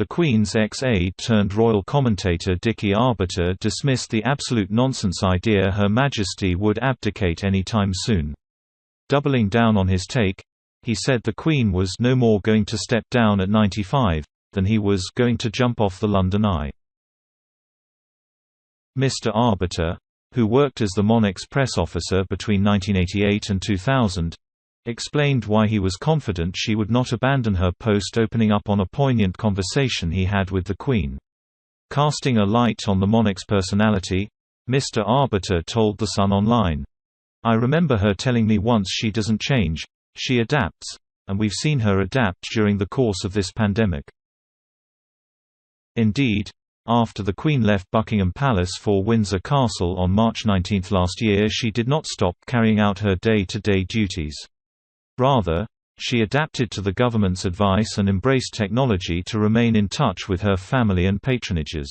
The Queen's ex-aide turned royal commentator Dickie Arbiter dismissed the absolute nonsense idea Her Majesty would abdicate any time soon. Doubling down on his take, he said the Queen was no more going to step down at 95, than he was going to jump off the London Eye. Mr. Arbiter, who worked as the monarch's press officer between 1988 and 2000, explained why he was confident she would not abandon her post, opening up on a poignant conversation he had with the Queen. Casting a light on the monarch's personality, Mr. Arbiter told The Sun Online, "I remember her telling me once she doesn't change, she adapts, and we've seen her adapt during the course of this pandemic." Indeed, after the Queen left Buckingham Palace for Windsor Castle on March 19 last year, she did not stop carrying out her day-to-day duties. Rather, she adapted to the government's advice and embraced technology to remain in touch with her family and patronages.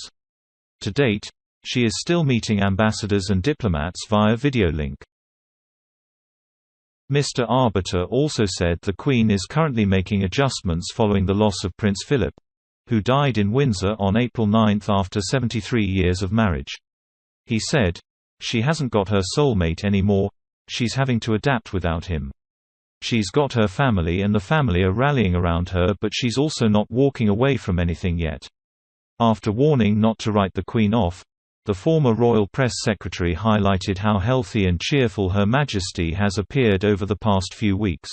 To date, she is still meeting ambassadors and diplomats via video link. Mr. Arbiter also said the Queen is currently making adjustments following the loss of Prince Philip, who died in Windsor on April 9 after 73 years of marriage. He said, "She hasn't got her soulmate anymore, she's having to adapt without him. She's got her family and the family are rallying around her, but she's also not walking away from anything yet." After warning not to write the Queen off, the former royal press secretary highlighted how healthy and cheerful Her Majesty has appeared over the past few weeks.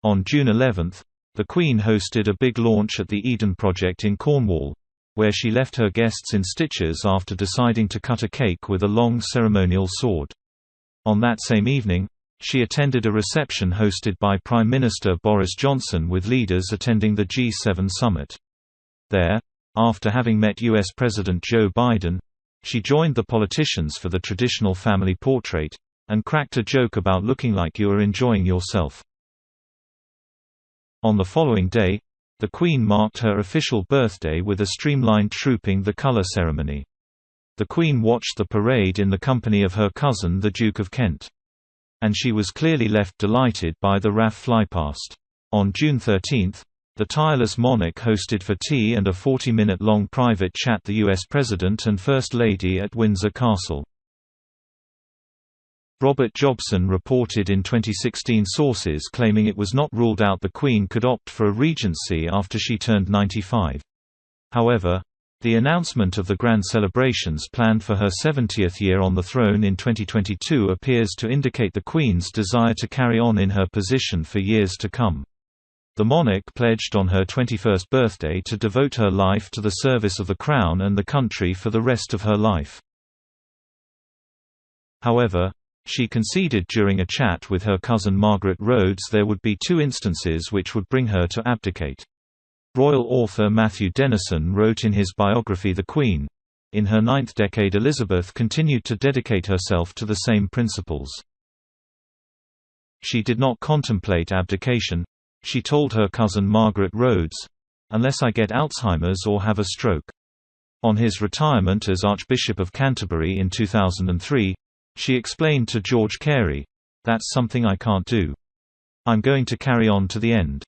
On June 11, the Queen hosted a big launch at the Eden Project in Cornwall, where she left her guests in stitches after deciding to cut a cake with a long ceremonial sword. On that same evening, she attended a reception hosted by Prime Minister Boris Johnson with leaders attending the G7 summit. There, after having met US President Joe Biden, she joined the politicians for the traditional family portrait, and cracked a joke about looking like you are enjoying yourself. On the following day, the Queen marked her official birthday with a streamlined Trooping the Colour ceremony. The Queen watched the parade in the company of her cousin the Duke of Kent. And she was clearly left delighted by the RAF flypast. On June 13, the tireless monarch hosted for tea and a 40-minute-long private chat the US President and First Lady at Windsor Castle. Robert Jobson reported in 2016 sources claiming it was not ruled out the Queen could opt for a regency after she turned 95. However, the announcement of the grand celebrations planned for her 70th year on the throne in 2022 appears to indicate the Queen's desire to carry on in her position for years to come. The monarch pledged on her 21st birthday to devote her life to the service of the Crown and the country for the rest of her life. However, she conceded during a chat with her cousin Margaret Rhodes there would be two instances which would bring her to abdicate. Royal author Matthew Denison wrote in his biography The Queen, "In her 9th decade Elizabeth continued to dedicate herself to the same principles. She did not contemplate abdication," she told her cousin Margaret Rhodes, "unless I get Alzheimer's or have a stroke." On his retirement as Archbishop of Canterbury in 2003, she explained to George Carey, "That's something I can't do. I'm going to carry on to the end."